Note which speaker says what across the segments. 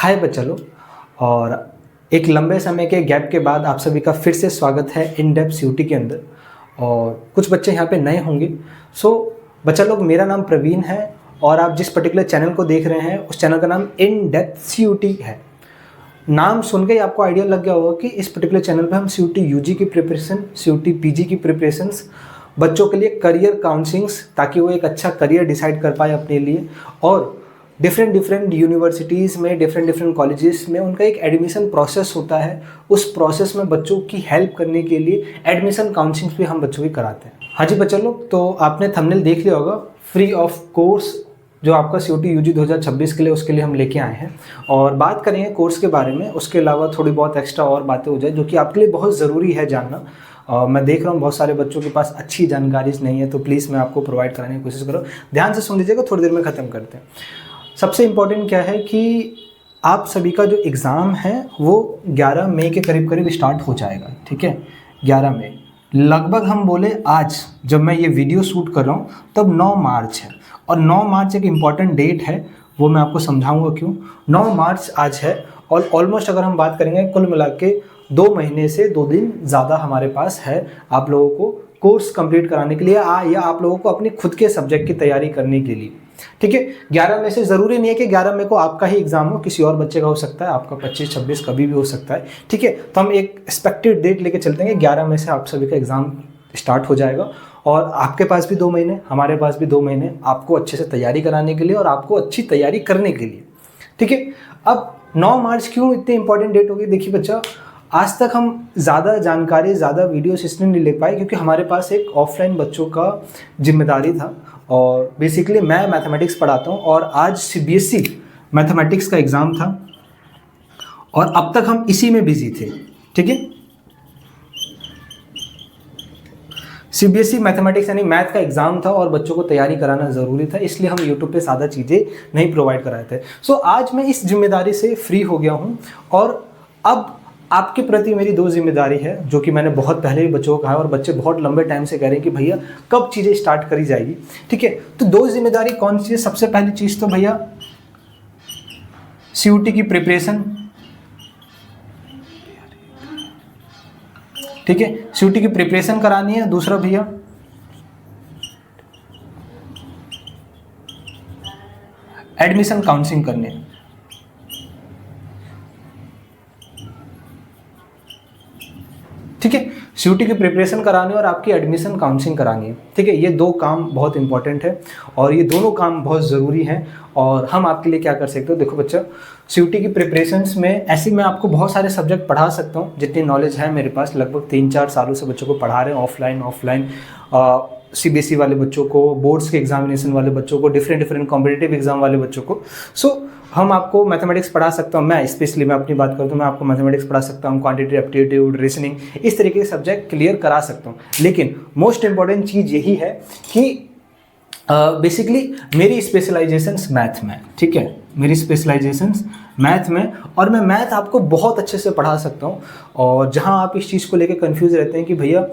Speaker 1: हाय बच्चा लोग, और एक लंबे समय के गैप के बाद आप सभी का फिर से स्वागत है इन डेप्थ सीयूटी के अंदर। और कुछ बच्चे यहाँ पे नए होंगे। बच्चा लोग, मेरा नाम प्रवीण है और आप जिस पर्टिकुलर चैनल को देख रहे हैं उस चैनल का नाम इन डेप्थ सीयूटी है। नाम सुन के ही आपको आइडिया लग गया होगा कि इस पर्टिकुलर चैनल पे हम सीयूटी यूजी की प्रिपरेशन, सीयूटी पीजी की प्रिपरेशंस, बच्चों के लिए करियर काउंसलिंग्स, ताकि वो एक अच्छा करियर डिसाइड कर पाए अपने लिए, और डिफरेंट यूनिवर्सिटीज़ में, डिफरेंट कॉलेजेस में उनका एक एडमिशन प्रोसेस होता है। उस प्रोसेस में बच्चों की हेल्प करने के लिए एडमिशन काउंसलिंग भी हम बच्चों की कराते हैं। हाँ जी बच्चा लोग, तो आपने थंबनेल देख लिया होगा, फ्री ऑफ कोर्स जो आपका सीयूटी यूजी 2026 के लिए, उसके लिए हम लेके आए हैं और बात करेंगे कोर्स के बारे में। उसके अलावा थोड़ी बहुत एक्स्ट्रा और बातें हो जाए जो कि आपके लिए बहुत ज़रूरी है जानना। मैं देख रहा हूँ बहुत सारे बच्चों के पास अच्छी जानकारी नहीं है, तो प्लीज़ मैं आपको प्रोवाइड कराने की कोशिश करूँ। ध्यान से सुन लीजिएगा, थोड़ी देर में ख़त्म करते हैं। सबसे इम्पोर्टेंट क्या है कि आप सभी का जो एग्ज़ाम है वो 11 मई के करीब स्टार्ट हो जाएगा। ठीक है, 11 मई लगभग, हम बोले आज जब मैं ये वीडियो शूट कर रहा हूँ तब 9 मार्च है, और 9 मार्च एक इम्पॉर्टेंट डेट है, वो मैं आपको समझाऊंगा क्यों। 9 मार्च आज है और ऑलमोस्ट अगर हम बात करेंगे कुल मिला के 2 महीने से 2 दिन ज़्यादा हमारे पास है आप लोगों को कोर्स कंप्लीट कराने के लिए या आप लोगों को अपने खुद के सब्जेक्ट की तैयारी करने के लिए। ठीक है, 11 मई से ज़रूरी नहीं है कि 11 मई को आपका ही एग्जाम हो, किसी और बच्चे का हो सकता है, आपका 25-26 कभी भी हो सकता है। ठीक है, तो हम एक एक्सपेक्टेड डेट लेके चलते हैं कि 11 मई से आप सभी का एग्ज़ाम स्टार्ट हो जाएगा, और आपके पास भी 2 महीने, हमारे पास भी 2 महीने आपको अच्छे से तैयारी कराने के लिए और आपको अच्छी तैयारी करने के लिए। ठीक है, अब 9 मार्च क्यों इतनी इंपॉर्टेंट डेट होगी? देखिए बच्चा, आज तक हम ज़्यादा जानकारी, ज़्यादा वीडियोस इसलिए नहीं ले पाए क्योंकि हमारे पास एक ऑफलाइन बच्चों का जिम्मेदारी था, और बेसिकली मैं मैथमेटिक्स पढ़ाता हूँ और आज सीबीएसई मैथमेटिक्स का एग्ज़ाम था और अब तक हम इसी में बिजी थे। ठीक है, सीबीएसई मैथमेटिक्स यानी मैथ का एग्जाम था और बच्चों को तैयारी कराना ज़रूरी था, इसलिए हम यूट्यूब पे ज़्यादा चीज़ें नहीं प्रोवाइड कराए थे। आज मैं इस जिम्मेदारी से फ्री हो गया हूँ और अब आपके प्रति मेरी 2 जिम्मेदारी है, जो कि मैंने बहुत पहले भी बच्चों को कहा और बच्चे बहुत लंबे टाइम से कह रहे हैं कि भैया कब चीज़ें स्टार्ट करी जाएगी। ठीक है, तो 2 जिम्मेदारी कौन सी है? सबसे पहली चीज़ तो भैया सीयूटी की प्रिपरेशन। ठीक है, सीयूटी की प्रिपरेशन करानी है। दूसरा भैया एडमिशन काउंसलिंग करनी है। ठीक है, सीयूटी की प्रिपरेशन करानी और आपकी एडमिशन काउंसलिंग करानी है। ठीक है, ये 2 काम बहुत इंपॉर्टेंट है और ये दोनों काम बहुत ज़रूरी हैं, और हम आपके लिए क्या कर सकते हो? देखो बच्चा, सीयूटी की प्रिपरेशंस में ऐसे मैं आपको बहुत सारे सब्जेक्ट पढ़ा सकता हूँ, जितनी नॉलेज है मेरे पास। लगभग 3-4 सालों से बच्चों को पढ़ा रहे हैं, ऑफलाइन सीबीएसई वाले बच्चों को, बोर्ड्स के एग्जामिनेशन वाले बच्चों को, डिफरेंट कॉम्पिटिटिव एग्जाम वाले बच्चों को। हम आपको मैथमेटिक्स पढ़ा सकता हूँ, मैं स्पेशली मैं अपनी बात करूँ तो मैं आपको मैथमेटिक्स पढ़ा सकता हूँ, क्वांटिटी, एप्टीट्यूड, रीजनिंग, इस तरीके के सब्जेक्ट क्लियर करा सकता हूँ। लेकिन मोस्ट इंपॉर्टेंट चीज़ यही है कि बेसिकली मेरी स्पेशलाइजेशंस मैथ में। ठीक है, मेरी स्पेशलाइजेशंस मैथ में, और मैं मैथ आपको बहुत अच्छे से पढ़ा सकता हूँ। और जहाँ आप इस चीज़ को लेकर कंफ्यूज रहते हैं कि भैया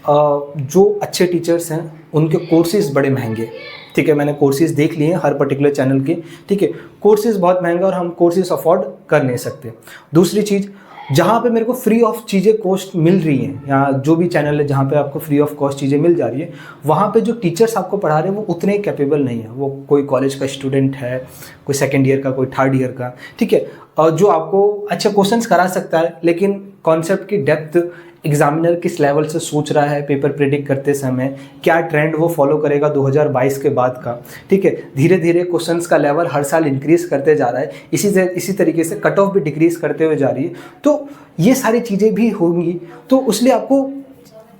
Speaker 1: जो अच्छे टीचर्स हैं उनके कोर्सेज बड़े महंगे। ठीक है, मैंने कोर्सेज देख लिए हैं हर पर्टिकुलर चैनल के। ठीक है, कोर्सेज बहुत महंगा और हम कोर्सेज अफोर्ड कर नहीं सकते। दूसरी चीज़, जहाँ पे मेरे को फ्री ऑफ चीज़ें कॉस्ट मिल रही हैं, या जो भी चैनल है जहाँ पे आपको फ्री ऑफ कॉस्ट चीज़ें मिल जा रही है, वहाँ पे जो टीचर्स आपको पढ़ा रहे हैं वो उतने कैपेबल नहीं है। वो कोई कॉलेज का स्टूडेंट है, कोई 2nd ईयर का, कोई 3rd ईयर का। ठीक है, और जो आपको अच्छे क्वेश्चंस करा सकता है, लेकिन कॉन्सेप्ट की डेप्थ, एग्जामिनर किस लेवल से सोच रहा है पेपर प्रेडिक्ट करते समय, क्या ट्रेंड वो फॉलो करेगा 2022 के बाद का। ठीक है, धीरे धीरे क्वेश्चंस का लेवल हर साल इंक्रीज करते जा रहा है, इसी तरीके से कट ऑफ भी डिक्रीज करते हुए जा रही है। तो ये सारी चीज़ें भी होंगी, तो इसलिए आपको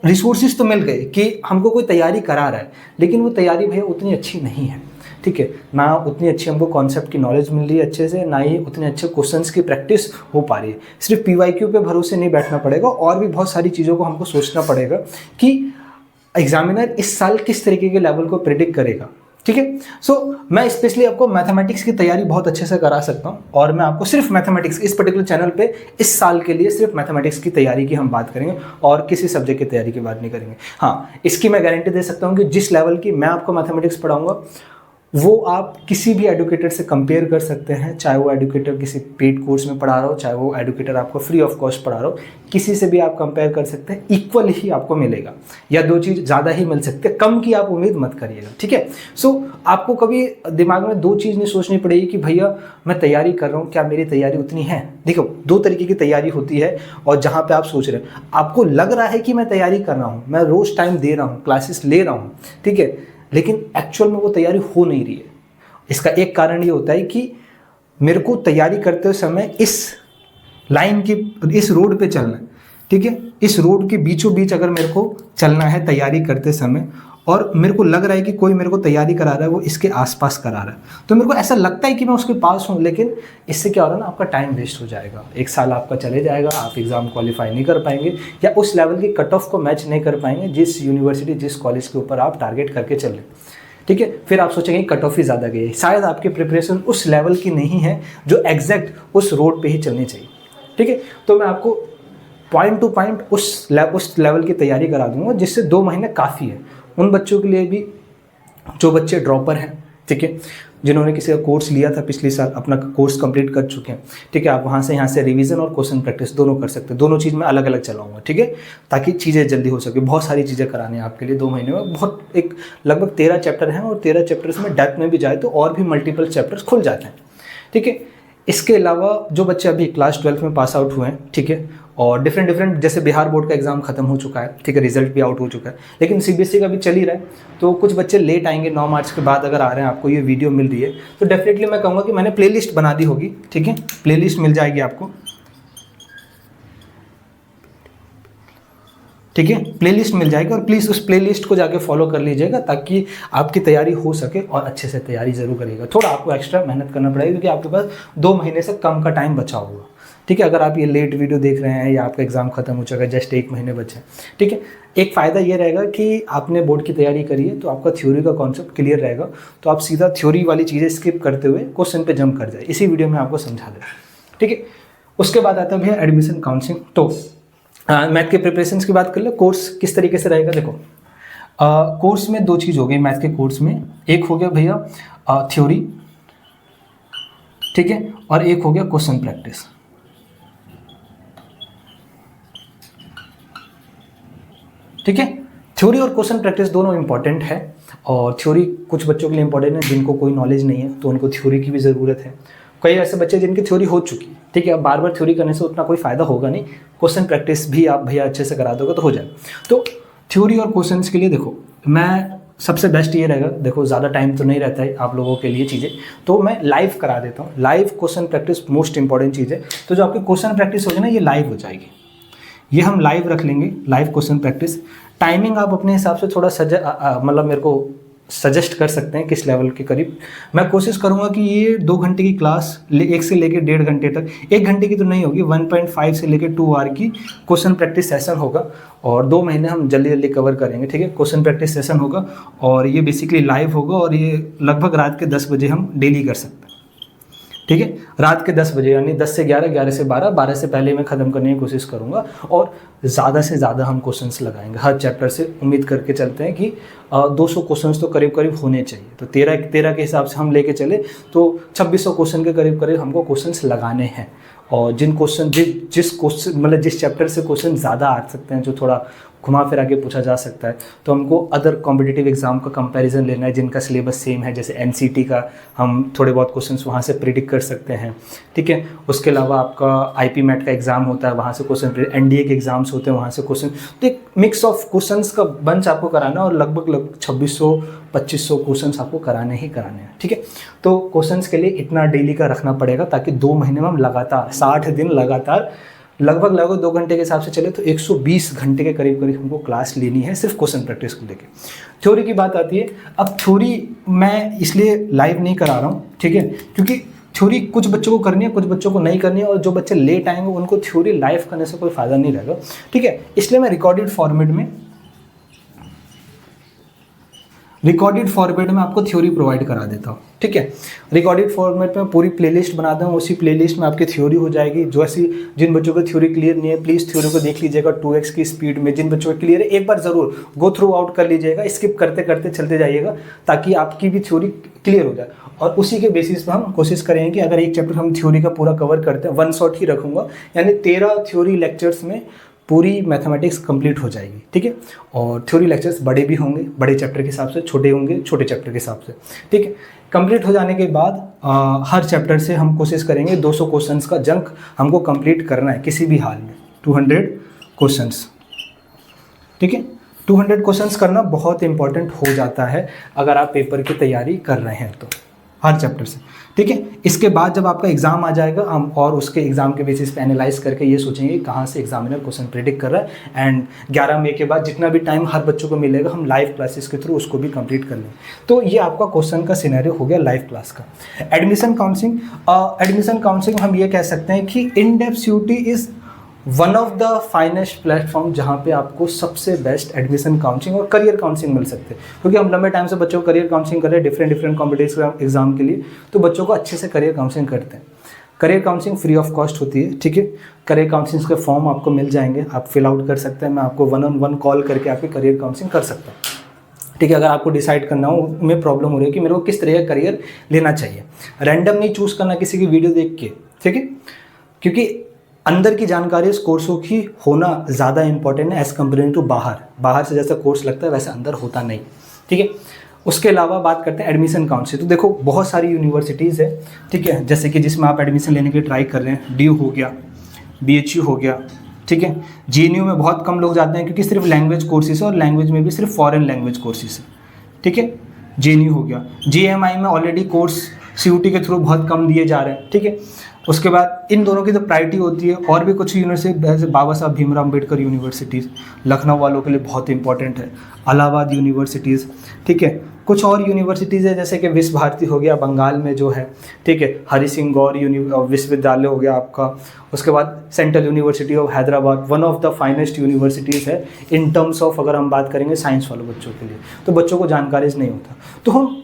Speaker 1: रिसोर्सेज तो मिल गए कि हमको कोई तैयारी करा रहा है, लेकिन वो तैयारी भैया उतनी अच्छी नहीं है। ठीक है, ना उतनी अच्छी हमको कॉन्सेप्ट की नॉलेज मिल रही है अच्छे से, ना ही उतने अच्छे क्वेश्चंस की प्रैक्टिस हो पा रही है। सिर्फ पीवाईक्यू पे भरोसे नहीं बैठना पड़ेगा, और भी बहुत सारी चीज़ों को हमको सोचना पड़ेगा कि एग्जामिनर इस साल किस तरीके के लेवल को प्रिडिक्ट करेगा। ठीक है, मैं स्पेशली आपको मैथमेटिक्स की तैयारी बहुत अच्छे से करा सकता हूँ, और मैं आपको सिर्फ मैथमेटिक्स, इस पर्टिकुलर चैनल पे इस साल के लिए सिर्फ मैथमेटिक्स की तैयारी की हम बात करेंगे और किसी सब्जेक्ट की तैयारी की बात नहीं करेंगे। हाँ, इसकी मैं गारंटी दे सकता हूँ कि जिस लेवल की मैं आपको मैथमेटिक्स पढ़ाऊँगा वो आप किसी भी एडुकेटर से कंपेयर कर सकते हैं, चाहे वो एडुकेटर किसी पेड कोर्स में पढ़ा रहा हो, चाहे वो एडुकेटर आपको फ्री ऑफ कॉस्ट पढ़ा रहा हो, किसी से भी आप कंपेयर कर सकते हैं, इक्वल ही आपको मिलेगा, या 2 चीज़ ज़्यादा ही मिल सकते हैं, कम की आप उम्मीद मत करिएगा, ठीक है। सो आपको कभी दिमाग में 2 चीज़ नहीं सोचनी पड़ेगी कि भैया मैं तैयारी कर रहा हूँ, क्या मेरी तैयारी उतनी है। देखो 2 तरीके की तैयारी होती है, और जहाँ पे आप सोच रहे हैं, आपको लग रहा है कि मैं तैयारी कर रहा हूँ, मैं रोज़ टाइम दे रहा हूँ, क्लासेस ले रहा हूँ, ठीक है, लेकिन एक्चुअल में वो तैयारी हो नहीं रही है। इसका एक कारण ये होता है कि मेरे को तैयारी करते समय इस लाइन की, इस रोड पे चलना है, ठीक है, इस रोड के बीचों बीच अगर मेरे को चलना है तैयारी करते समय, और मेरे को लग रहा है कि कोई मेरे को तैयारी करा रहा है, वो इसके आसपास करा रहा है, तो मेरे को ऐसा लगता है कि मैं उसके पास हूँ, लेकिन इससे क्या हो रहा है ना, आपका टाइम वेस्ट हो जाएगा, 1 साल आपका चले जाएगा, आप एग्ज़ाम क्वालिफाई नहीं कर पाएंगे, या उस लेवल की कट ऑफ को मैच नहीं कर पाएंगे जिस यूनिवर्सिटी, जिस कॉलेज के ऊपर आप टारगेट करके चल रहे, ठीक है। फिर आप सोचेंगे कट ऑफ ही ज़्यादा गई है, शायद आपकी प्रिपरेशन उस लेवल की नहीं है जो एग्जैक्ट उस रोड पे ही चलनी चाहिए, ठीक है। तो मैं आपको पॉइंट टू पॉइंट उस लेवल की तैयारी करा दूंगा, जिससे 2 महीने काफ़ी है उन बच्चों के लिए भी जो बच्चे ड्रॉपर हैं, ठीक है, जिन्होंने किसी का कोर्स लिया था पिछले साल, अपना कोर्स कंप्लीट कर चुके हैं, ठीक है। आप वहाँ से यहाँ से रिवीजन और क्वेश्चन प्रैक्टिस दोनों कर सकते हैं, दोनों चीज़ मैं अलग अलग चलाऊंगा, ठीक है, ताकि चीज़ें जल्दी हो सके। बहुत सारी चीज़ें करानी है आपके लिए 2 महीने में, बहुत एक लगभग 13 चैप्टर हैं, और 13 चैप्टर्स में डेप्थ में भी जाए तो और भी मल्टीपल चैप्टर्स खुल जाते हैं, ठीक है। इसके अलावा जो बच्चे अभी क्लास 12 में पास आउट हुए हैं, ठीक है, और डिफरेंट जैसे बिहार बोर्ड का एग्जाम खत्म हो चुका है, ठीक है, रिजल्ट भी आउट हो चुका है, लेकिन सीबीएसई का भी चल ही रहा है, तो कुछ बच्चे लेट आएंगे, 9 मार्च के बाद अगर आ रहे हैं, आपको ये वीडियो मिल रही है तो डेफिनेटली मैं कहूँगा कि मैंने प्लेलिस्ट बना दी होगी, ठीक है, प्लेलिस्ट मिल जाएगी आपको, ठीक है, प्लेलिस्ट मिल जाएगी, और प्लीज़ उस प्लेलिस्ट को जाके फॉलो कर लीजिएगा, ताकि आपकी तैयारी हो सके, और अच्छे से तैयारी जरूर करिएगा। थोड़ा आपको एक्स्ट्रा मेहनत करना पड़ेगा, क्योंकि आपके पास 2 महीने से कम का टाइम बचा होगा, ठीक है। अगर आप ये लेट वीडियो देख रहे हैं, या आपका एग्जाम खत्म हो चुका है, जस्ट 1 महीने बचे हैं, ठीक है, एक फ़ायदा ये रहेगा कि आपने बोर्ड की तैयारी करी है, तो आपका थ्योरी का कॉन्सेप्ट क्लियर रहेगा, तो आप सीधा थ्योरी वाली चीज़ें स्किप करते हुए क्वेश्चन पे जंप कर जाए, इसी वीडियो में आपको समझा दें, ठीक है। उसके बाद आता है भैया एडमिशन काउंसलिंग। तो मैथ के प्रिपरेशन की बात कर ले, कोर्स किस तरीके से रहेगा। देखो कोर्स में 2 चीज़ हो गई मैथ के कोर्स में, एक हो गया भैया थ्योरी, ठीक है, और एक हो गया क्वेश्चन प्रैक्टिस, ठीक है। थ्योरी और क्वेश्चन प्रैक्टिस दोनों इंपॉर्टेंट है, और थ्योरी कुछ बच्चों के लिए इंपॉर्टेंट है जिनको कोई नॉलेज नहीं है, तो उनको थ्योरी की भी ज़रूरत है। कई ऐसे बच्चे जिनकी थ्योरी हो चुकी, ठीक है, अब बार बार थ्योरी करने से उतना कोई फ़ायदा होगा नहीं, क्वेश्चन प्रैक्टिस भी आप भैया अच्छे से करा दोगे तो हो जाए। तो थ्योरी और क्वेश्चंस के लिए देखो, मैं सबसे बेस्ट ये रहेगा, देखो ज़्यादा टाइम तो नहीं रहता है आप लोगों के लिए चीज़ें, तो मैं लाइव करा देता हूँ। Live question practice most important चीज़ है, तो जो आपकी क्वेश्चन प्रैक्टिस होगी ना, ये लाइव हो जाएगी, ये हम लाइव रख लेंगे, लाइव क्वेश्चन प्रैक्टिस। टाइमिंग आप अपने हिसाब से थोड़ा मतलब मेरे को सजेस्ट कर सकते हैं किस लेवल के करीब। मैं कोशिश करूंगा कि ये 2 घंटे की क्लास 1 से लेकर 1.5 घंटे तक, 1 घंटे की तो नहीं होगी, 1.5 से लेकर 2 आवर की क्वेश्चन प्रैक्टिस सेशन होगा, और 2 महीने हम जल्दी जल्दी कवर करेंगे, ठीक है। क्वेश्चन प्रैक्टिस सेशन होगा, और ये बेसिकली लाइव होगा, और ये लगभग रात के 10 बजे हम डेली कर सकते हैं, ठीक है, रात के 10 बजे, यानी 10 से 11, 11 से 12, 12 से पहले मैं ख़त्म करने की कोशिश करूँगा, और ज़्यादा से ज़्यादा हम क्वेश्चंस लगाएंगे हर चैप्टर से। उम्मीद करके चलते हैं कि 200 क्वेश्चंस तो करीब करीब होने चाहिए, तो 13 के हिसाब से हम लेके चले तो 2600 क्वेश्चन के करीब करीब हमको क्वेश्चंस लगाने हैं। और जिन क्वेश्चन जिस क्वेश्चन मतलब जिस चैप्टर से क्वेश्चन ज़्यादा आ सकते हैं, जो थोड़ा घुमा फिरा के पूछा जा सकता है, तो हमको अदर कॉम्पिटिटिव एग्जाम का कंपैरिजन लेना है जिनका सिलेबस सेम है, जैसे एनसीटी का हम थोड़े बहुत क्वेश्चंस वहाँ से प्रिडिक्ट कर सकते हैं, ठीक है। उसके अलावा आपका आईपी मैट का एग्जाम होता है, वहाँ से क्वेश्चन, एनडीए के एग्जाम्स होते हैं, वहाँ से क्वेश्चन, तो एक मिक्स ऑफ क्वेश्चंस का बंच आपको कराना है, और लगभग 2600-2500 क्वेश्चन आपको कराने ही कराने हैं, ठीक है। तो क्वेश्चंस के लिए इतना डेली का रखना पड़ेगा, ताकि 2 महीने में हम लगातार 60 दिन लगातार लगभग 2 घंटे के हिसाब से चले तो 120 घंटे के करीब करीब हमको क्लास लेनी है सिर्फ क्वेश्चन प्रैक्टिस को लेके। थ्योरी की बात आती है, अब थ्योरी मैं इसलिए लाइव नहीं करा रहा हूँ, ठीक है, क्योंकि थ्योरी कुछ बच्चों को करनी है, कुछ बच्चों को नहीं करनी है, और जो बच्चे लेट आएंगे उनको थ्योरी लाइव करने से कोई फ़ायदा नहीं रहेगा, ठीक है। इसलिए मैं रिकॉर्डेड फॉर्मेट में रिकॉर्डेड फॉर्मेट में आपको थ्योरी प्रोवाइड करा देता हूँ, ठीक है। रिकॉर्डेड फॉर्मेट में पूरी प्लेलिस्ट बनाता हूँ, उसी प्लेलिस्ट में आपकी थ्योरी हो जाएगी। जो ऐसी जिन बच्चों को थ्योरी क्लियर नहीं है प्लीज़ थ्योरी को देख लीजिएगा 2x की स्पीड में। जिन बच्चों को क्लियर है एक बार ज़रूर गो थ्रू आउट कर लीजिएगा, स्किप करते करते चलते जाइएगा ताकि आपकी भी थ्योरी क्लियर हो जाए। और उसी के बेसिस पर हम कोशिश करेंगे कि अगर एक चैप्टर हम थ्योरी का पूरा कवर करते हैं, 1 शॉट ही रखूँगा, यानी 13 थ्योरी लेक्चर्स में पूरी मैथमेटिक्स कंप्लीट हो जाएगी, ठीक है। और थ्योरी लेक्चर्स बड़े भी होंगे, बड़े चैप्टर के हिसाब से, छोटे होंगे छोटे चैप्टर के हिसाब से, ठीक है। कंप्लीट हो जाने के बाद हर चैप्टर से हम कोशिश करेंगे 200 क्वेश्चंस का जंक हमको कंप्लीट करना है किसी भी हाल में, 200 क्वेश्चंस, ठीक है। 200 क्वेश्चंस करना बहुत इंपॉर्टेंट हो जाता है अगर आप पेपर की तैयारी कर रहे हैं तो, हर चैप्टर से, ठीक है। इसके बाद जब आपका एग्जाम आ जाएगा हम और उसके एग्जाम के बेसिस पे एनालाइज करके ये सोचेंगे कहाँ से एग्जामिनर क्वेश्चन प्रेडिक्ट कर रहा है। एंड 11 मई के बाद जितना भी टाइम हर बच्चों को मिलेगा हम लाइव क्लासेस के थ्रू उसको भी कंप्लीट कर लेंगे। तो ये आपका क्वेश्चन का सिनेरियो हो गया लाइव क्लास का। एडमिशन काउंसलिंग हम ये कह सकते हैं कि in depth CUT is one of the finest platform जहाँ पे आपको सबसे बेस्ट एडमिशन काउंसलिंग और करियर काउंसलिंग मिल सकते हैं। क्योंकि हम लंबे टाइम से बच्चों को करियर काउंसलिंग कर रहे हैं डिफरेंट कॉम्पिटिटिव एग्जाम के लिए, तो बच्चों को अच्छे से करियर काउंसलिंग करते हैं। Career counselling free of cost होती है, ठीक है। करियर काउंसलिंग के फॉर्म आपको मिल जाएंगे, आप फिल आउट कर सकते हैं। मैं आपको 1-on-1 कॉल करके आपकी करियर काउंसलिंग कर सकता हूँ, ठीक है। अगर आपको डिसाइड करना हो, में प्रॉब्लम हो रही है कि मेरे को किस तरह का करियर लेना चाहिए, रैंडम नहीं चूज़ करना किसी की वीडियो देख के, ठीक है। क्योंकि अंदर की जानकारी इस कोर्सों की होना ज़्यादा इंपॉर्टेंट है एज़ कम्पेयर टू बाहर से जैसा कोर्स लगता है वैसे अंदर होता नहीं, ठीक है। उसके अलावा बात करते हैं एडमिशन काउंसलिंग। तो देखो बहुत सारी यूनिवर्सिटीज़ है, ठीक है, जैसे कि जिसमें आप एडमिशन लेने के ट्राई कर रहे हैं, DU हो गया, BHU हो गया, ठीक है। GNU में बहुत कम लोग जाते हैं क्योंकि सिर्फ लैंग्वेज कोर्सेज है और लैंग्वेज में भी सिर्फ फॉरेन लैंग्वेज कोर्सेज है, ठीक है। GNU हो गया। GMI में ऑलरेडी कोर्स CUT के थ्रू बहुत कम दिए जा रहे हैं, ठीक है। उसके बाद इन दोनों की तो प्रायोरिटी होती है। और भी कुछ यूनिवर्सिटी जैसे बाबा साहब भीमराव अम्बेडकर यूनिवर्सिटीज़ लखनऊ वालों के लिए बहुत इंपॉर्टेंट है, इलाहाबाद यूनिवर्सिटीज़, ठीक है। कुछ और यूनिवर्सिटीज़ है जैसे कि विश्व भारती हो गया बंगाल में जो है, ठीक है। हरि सिंह गौर विश्वविद्यालय हो गया आपका। उसके बाद central university of Hyderabad, one of the finest universities है इन टर्म्स ऑफ, अगर हम बात करेंगे साइंस वाले बच्चों के लिए, तो बच्चों को जानकारी नहीं होता। तो हम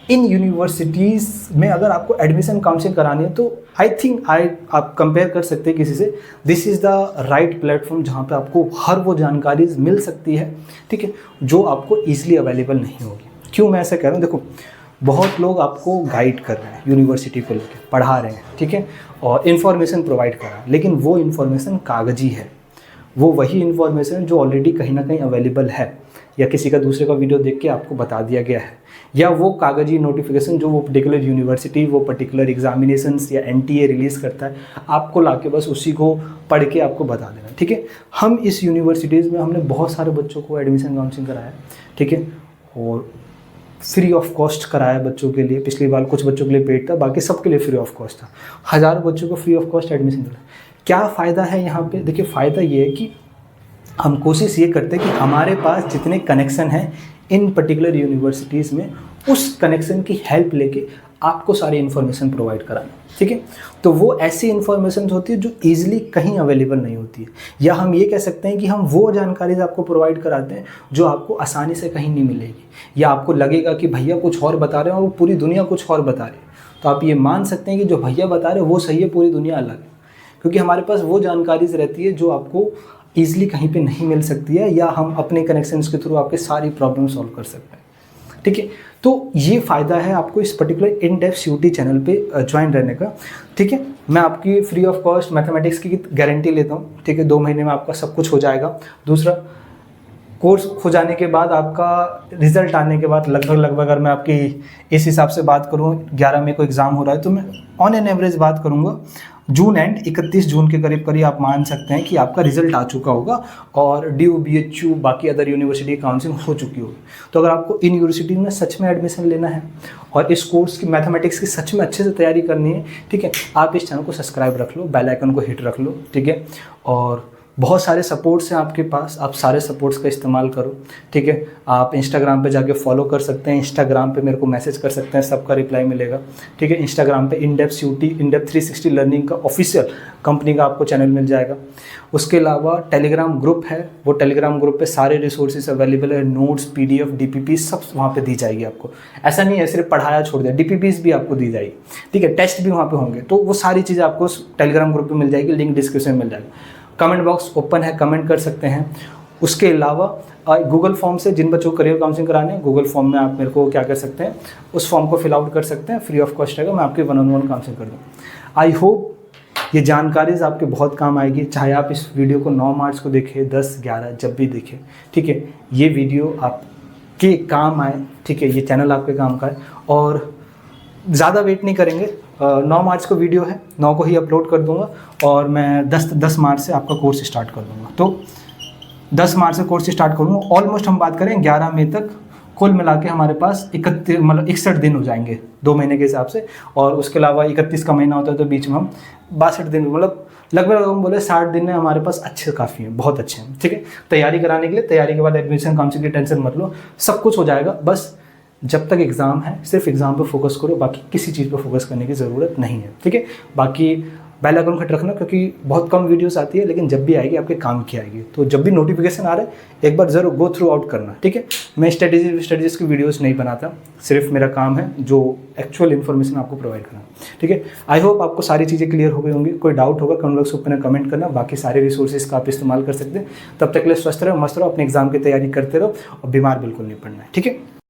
Speaker 1: इन यूनिवर्सिटीज़ में अगर आपको एडमिशन काउंसलिंग करानी है तो आई थिंक आप कंपेयर कर सकते हैं किसी से, this is the right platform जहाँ पे आपको हर वो जानकारी मिल सकती है, ठीक है, जो आपको ईजिली अवेलेबल नहीं होगी। क्यों मैं ऐसा कह रहा हूँ, देखो बहुत लोग आपको गाइड कर रहे हैं यूनिवर्सिटी को लेकर, पढ़ा रहे हैं, ठीक है, और इन्फॉर्मेशन प्रोवाइड कर रहे हैं, लेकिन वो इन्फॉर्मेशन कागजी है। वो वही इन्फॉर्मेशन जो ऑलरेडी कहीं ना कहीं अवेलेबल है या किसी का दूसरे का वीडियो देख के आपको बता दिया गया है, या वो कागजी नोटिफिकेशन जो वो पर्टिकुलर यूनिवर्सिटी वो पर्टिकुलर एग्जामिनेशंस या NTA रिलीज़ करता है, आपको लाके बस उसी को पढ़ के आपको बता देना, ठीक है। हम इस यूनिवर्सिटीज़ में हमने बहुत सारे बच्चों को एडमिशन काउंसलिंग कराया, ठीक है, और फ्री ऑफ कॉस्ट कराया बच्चों के लिए। पिछली बार कुछ बच्चों के लिए पेड था, बाकी सबके लिए फ्री ऑफ कॉस्ट था। हज़ारों बच्चों को फ्री ऑफ कॉस्ट एडमिशन दिलाया। क्या फ़ायदा है यहाँ पे? देखिए फ़ायदा ये है कि हम कोशिश ये करते हैं कि हमारे पास जितने कनेक्शन हैं इन पर्टिकुलर यूनिवर्सिटीज़ में, उस कनेक्शन की हेल्प लेके आपको सारी इन्फॉर्मेशन प्रोवाइड कराना, ठीक है। तो वो ऐसी इन्फॉर्मेशन होती है जो ईजिली कहीं अवेलेबल नहीं होती है, या हम ये कह सकते हैं कि हम वो जानकारी आपको प्रोवाइड कराते हैं जो आपको आसानी से कहीं नहीं मिलेगी, या आपको लगेगा कि भैया कुछ और बता रहे हैं और पूरी दुनिया कुछ और बता रही है। तो आप ये मान सकते हैं कि जो भैया बता रहे हैं वो सही है, पूरी दुनिया अलग है, क्योंकि हमारे पास वो जानकारी रहती है जो आपको ईजिली कहीं पे नहीं मिल सकती है, या हम अपने कनेक्शंस के थ्रू आपके सारी प्रॉब्लम सॉल्व कर सकते हैं, ठीक है। तो ये फ़ायदा है आपको इस particular in depth CUT channel पे ज्वाइन रहने का, ठीक है। मैं आपकी फ्री ऑफ कॉस्ट मैथमेटिक्स की गारंटी लेता हूँ, ठीक है। 2 महीने में आपका सब कुछ हो जाएगा। दूसरा, कोर्स हो जाने के बाद आपका रिज़ल्ट आने के बाद लगभग अगर मैं आपकी इस हिसाब से बात करूँ, 11 मई को एग्ज़ाम हो रहा है, तो मैं ऑन एन एवरेज बात करूँगा जून एंड 31 जून के करीब आप मान सकते हैं कि आपका रिजल्ट आ चुका होगा और DU BHU बाकी अदर यूनिवर्सिटी की काउंसलिंग हो चुकी होगी। तो अगर आपको इन यूनिवर्सिटी में सच में एडमिशन लेना है और इस कोर्स की मैथमेटिक्स की सच में अच्छे से तैयारी करनी है, ठीक है, आप इस चैनल को सब्सक्राइब रख लो, बेल आइकन को हिट रख लो, ठीक है, और बहुत सारे सपोर्ट्स हैं आपके पास, आप सारे सपोर्ट्स का इस्तेमाल करो, ठीक है। आप इंस्टाग्राम पे जाके फॉलो कर सकते हैं, इंस्टाग्राम पे मेरे को मैसेज कर सकते हैं, सबका रिप्लाई मिलेगा, ठीक है। इंस्टाग्राम पे इनडेप्थ यूटी, इनडेप्थ 360 लर्निंग का ऑफिशियल कंपनी का आपको चैनल मिल जाएगा। उसके अलावा टेलीग्राम ग्रुप है, वो टेलीग्राम ग्रुप पे सारे रिसोर्सेज अवेलेबल है, नोट्स, पीडीएफ, डीपीपी सब वहाँ पे दी जाएगी आपको। ऐसा नहीं है सिर्फ पढ़ाया छोड़ दिया, डीपीपीस भी आपको दी जाएगी, ठीक है। टेस्ट भी वहाँ पे होंगे, तो वो सारी चीज़ें आपको उस टेलीग्राम ग्रुप पे मिल जाएगी, लिंक डिस्क्रिप्शन में मिल जाएगा। कमेंट बॉक्स ओपन है, कमेंट कर सकते हैं। उसके अलावा गूगल फॉर्म से जिन बच्चों को करियर काउंसलिंग कराने हैं, गूगल फॉर्म में आप मेरे को क्या कर सकते हैं, उस फॉर्म को फिल आउट कर सकते हैं, फ्री ऑफ कॉस्ट रहेगा, मैं आपकी 1-on-1 काउंसलिंग कर दूँ। आई होप ये जानकारीज आपके बहुत काम आएगी, चाहे आप इस वीडियो को 9 मार्च को देखें, 10, 11 जब भी देखें, ठीक है। ये वीडियो आपके काम आए, ठीक है, ये चैनल आपके काम का है। और ज़्यादा वेट नहीं करेंगे, 9 मार्च को वीडियो है, 9 को ही अपलोड कर दूंगा और मैं 10 मार्च से आपका कोर्स स्टार्ट कर दूंगा। तो 10 मार्च से कोर्स स्टार्ट करूँगा। ऑलमोस्ट हम बात करें 11 मई तक, कुल मिला के हमारे पास 61 दिन हो जाएंगे 2 महीने के हिसाब से। और उसके अलावा 31 का महीना होता है, तो बीच में हम 62 दिन, मतलब लगभग हम बोले 60 दिन में हमारे पास अच्छे काफ़ी हैं, बहुत अच्छे हैं, ठीक है। तैयारी कराने के लिए, तैयारी के बाद एडमिशन काउंसलिंग की टेंशन मत लो, सब कुछ हो जाएगा। बस जब तक एग्ज़ाम है सिर्फ एग्ज़ाम पे फोकस करो, बाकी किसी चीज़ पे फोकस करने की ज़रूरत नहीं है, ठीक है। बाकी बेल आइकन घट रखना, क्योंकि बहुत कम वीडियोस आती है, लेकिन जब भी आएगी आपके काम की आएगी। तो जब भी नोटिफिकेशन आ रहा है एक बार ज़रूर गो थ्रू आउट करना, ठीक है। मैं स्ट्रेटजीज की वीडियोस नहीं बनाता, सिर्फ मेरा काम है जो एक्चुअल इन्फॉर्मेशन आपको प्रोवाइड करना, ठीक है। आई होप आपको सारी चीज़ें क्लियर हो गई होंगी। कोई डाउट होगा कमेंट बॉक्स में कमेंट करना, बाकी सारे रिसोर्सेज का आप इस्तेमाल कर सकते हैं। तब तक के लिए स्वस्थ रहो, मस्त रहो, अपने एग्जाम की तैयारी करते रहो और बीमार बिल्कुल नहीं पड़ना है, ठीक है।